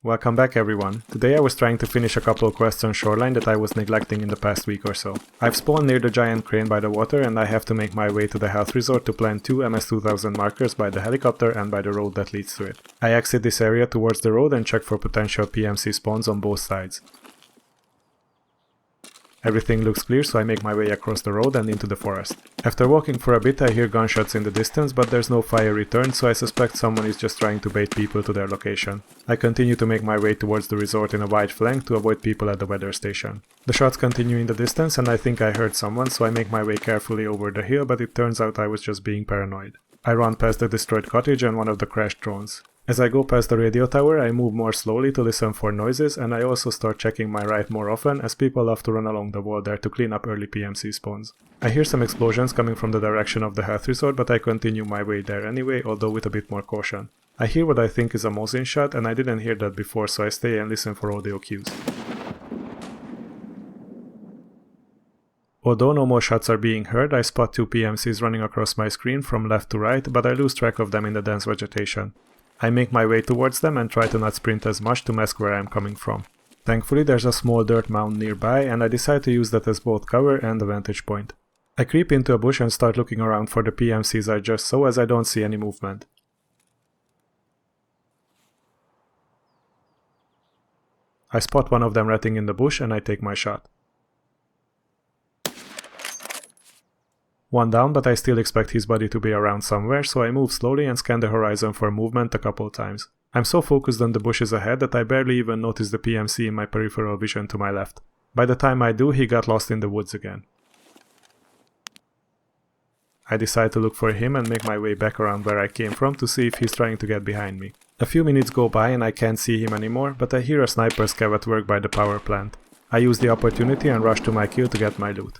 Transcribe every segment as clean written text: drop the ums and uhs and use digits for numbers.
Welcome back everyone. Today I was trying to finish a couple quests on shoreline that I was neglecting in the past week or so. I've spawned near the giant crane by the water and I have to make my way to the health resort to plant 2 MS-2000 markers by the helicopter and by the road that leads to it. I exit this area towards the road and check for potential PMC spawns on both sides. Everything looks clear, so I make my way across the road and into the forest. After walking for a bit I hear gunshots in the distance, but there's no fire returned, so I suspect someone is just trying to bait people to their location. I continue to make my way towards the resort in a wide flank to avoid people at the weather station. The shots continue in the distance and I think I heard someone, so I make my way carefully over the hill, but it turns out I was just being paranoid. I run past the destroyed cottage and one of the crashed drones. As I go past the radio tower, I move more slowly to listen for noises, and I also start checking my right more often, as people love to run along the wall there to clean up early PMC spawns. I hear some explosions coming from the direction of the health resort, but I continue my way there anyway, although with a bit more caution. I hear what I think is a Mosin shot, and I didn't hear that before, so I stay and listen for audio cues. Although no more shots are being heard, I spot 2 PMCs running across my screen from left to right, but I lose track of them in the dense vegetation. I make my way towards them and try to not sprint as much to mask where I am coming from. Thankfully there's a small dirt mound nearby and I decide to use that as both cover and a vantage point. I creep into a bush and start looking around for the PMCs I just saw, as I don't see any movement. I spot one of them ratting in the bush and I take my shot. One down, but I still expect his body to be around somewhere, so I move slowly and scan the horizon for movement a couple times. I'm so focused on the bushes ahead that I barely even notice the PMC in my peripheral vision to my left. By the time I do, he got lost in the woods again. I decide to look for him and make my way back around where I came from to see if he's trying to get behind me. A few minutes go by and I can't see him anymore, but I hear a sniper scav at work by the power plant. I use the opportunity and rush to my kill to get my loot.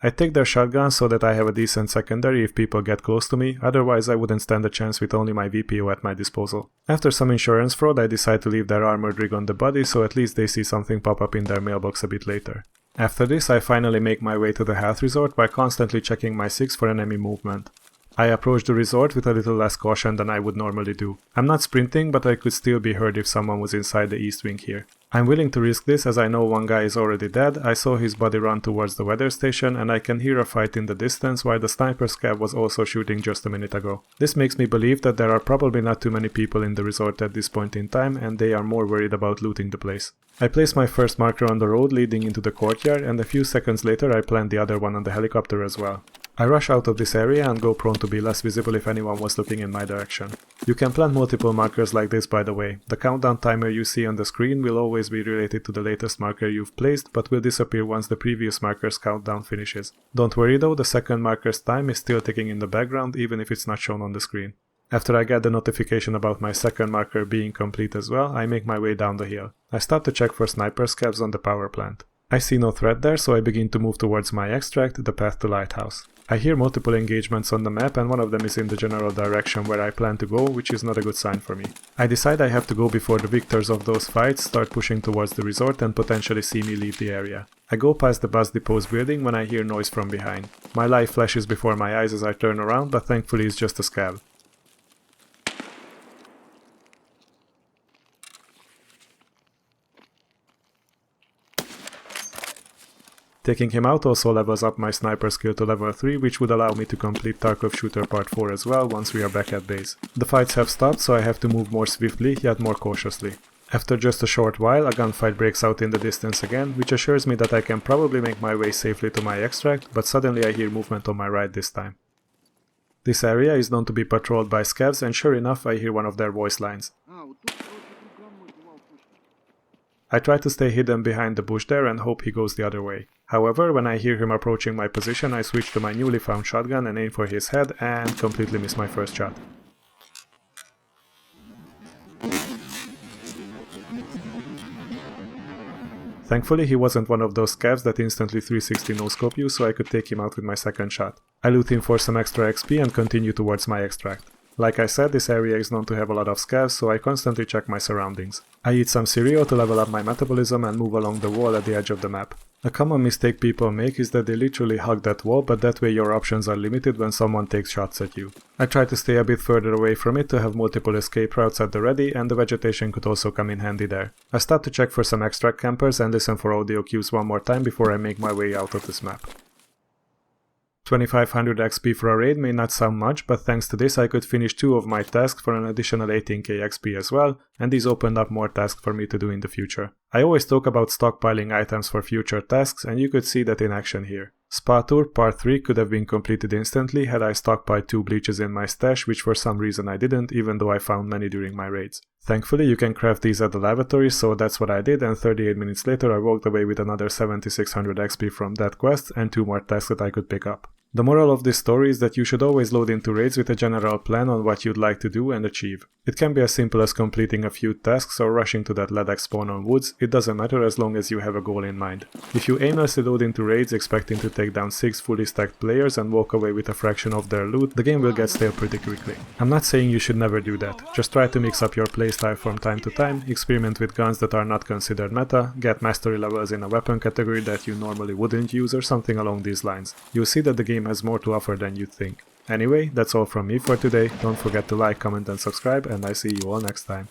I take their shotgun so that I have a decent secondary if people get close to me, otherwise I wouldn't stand a chance with only my VPO at my disposal. After some insurance fraud I decide to leave their armored rig on the body, so at least they see something pop up in their mailbox a bit later. After this I finally make my way to the health resort by constantly checking my 6 for enemy movement. I approach the resort with a little less caution than I would normally do. I'm not sprinting, but I could still be heard if someone was inside the east wing here. I'm willing to risk this as I know one guy is already dead. I saw his body run towards the weather station and I can hear a fight in the distance while the sniper scav was also shooting just a minute ago. This makes me believe that there are probably not too many people in the resort at this point in time and they are more worried about looting the place. I place my first marker on the road leading into the courtyard and a few seconds later I plant the other one on the helicopter as well. I rush out of this area and go prone to be less visible if anyone was looking in my direction. You can plant multiple markers like this, by the way. The countdown timer you see on the screen will always be related to the latest marker you've placed, but will disappear once the previous marker's countdown finishes. Don't worry though, the second marker's time is still ticking in the background even if it's not shown on the screen. After I get the notification about my second marker being complete as well, I make my way down the hill. I start to check for sniper scavs on the power plant. I see no threat there, so I begin to move towards my extract, the path to Lighthouse. I hear multiple engagements on the map and one of them is in the general direction where I plan to go, which is not a good sign for me. I decide I have to go before the victors of those fights start pushing towards the resort and potentially see me leave the area. I go past the bus depot's building when I hear noise from behind. My life flashes before my eyes as I turn around, but thankfully it's just a scav. Taking him out also levels up my sniper skill to level 3, which would allow me to complete Tarkov Shooter Part 4 as well once we are back at base. The fights have stopped, so I have to move more swiftly, yet more cautiously. After just a short while, a gunfight breaks out in the distance again, which assures me that I can probably make my way safely to my extract, but suddenly I hear movement on my right this time. This area is known to be patrolled by scavs, and sure enough I hear one of their voice lines. I try to stay hidden behind the bush there and hope he goes the other way. However, when I hear him approaching my position, I switch to my newly found shotgun and aim for his head and completely miss my first shot. Thankfully, he wasn't one of those scavs that instantly 360 no-scope you, so I could take him out with my second shot. I loot him for some extra XP and continue towards my extract. Like I said, this area is known to have a lot of scavs, so I constantly check my surroundings. I eat some cereal to level up my metabolism and move along the wall at the edge of the map. A common mistake people make is that they literally hug that wall, but that way your options are limited when someone takes shots at you. I try to stay a bit further away from it to have multiple escape routes at the ready, and the vegetation could also come in handy there. I start to check for some extract campers and listen for audio cues one more time before I make my way out of this map. 2500 XP for a raid may not sound much, but thanks to this I could finish 2 of my tasks for an additional 18k XP as well, and these opened up more tasks for me to do in the future. I always talk about stockpiling items for future tasks, and you could see that in action here. Spa Tour Part 3 could have been completed instantly had I stockpiled 2 bleaches in my stash, which for some reason I didn't, even though I found many during my raids. Thankfully you can craft these at the lavatory, so that's what I did, and 38 minutes later I walked away with another 7600 XP from that quest and 2 more tasks that I could pick up. The moral of this story is that you should always load into raids with a general plan on what you'd like to do and achieve. It can be as simple as completing a few tasks or rushing to that LEDX spawn on woods, it doesn't matter as long as you have a goal in mind. If you aimlessly load into raids expecting to take down 6 fully stacked players and walk away with a fraction of their loot, the game will get stale pretty quickly. I'm not saying you should never do that, just try to mix up your playstyle from time to time, experiment with guns that are not considered meta, get mastery levels in a weapon category that you normally wouldn't use or something along these lines. You'll see that the game has more to offer than you'd think. Anyway, that's all from me for today. Don't forget to like, comment and subscribe, and I see you all next time.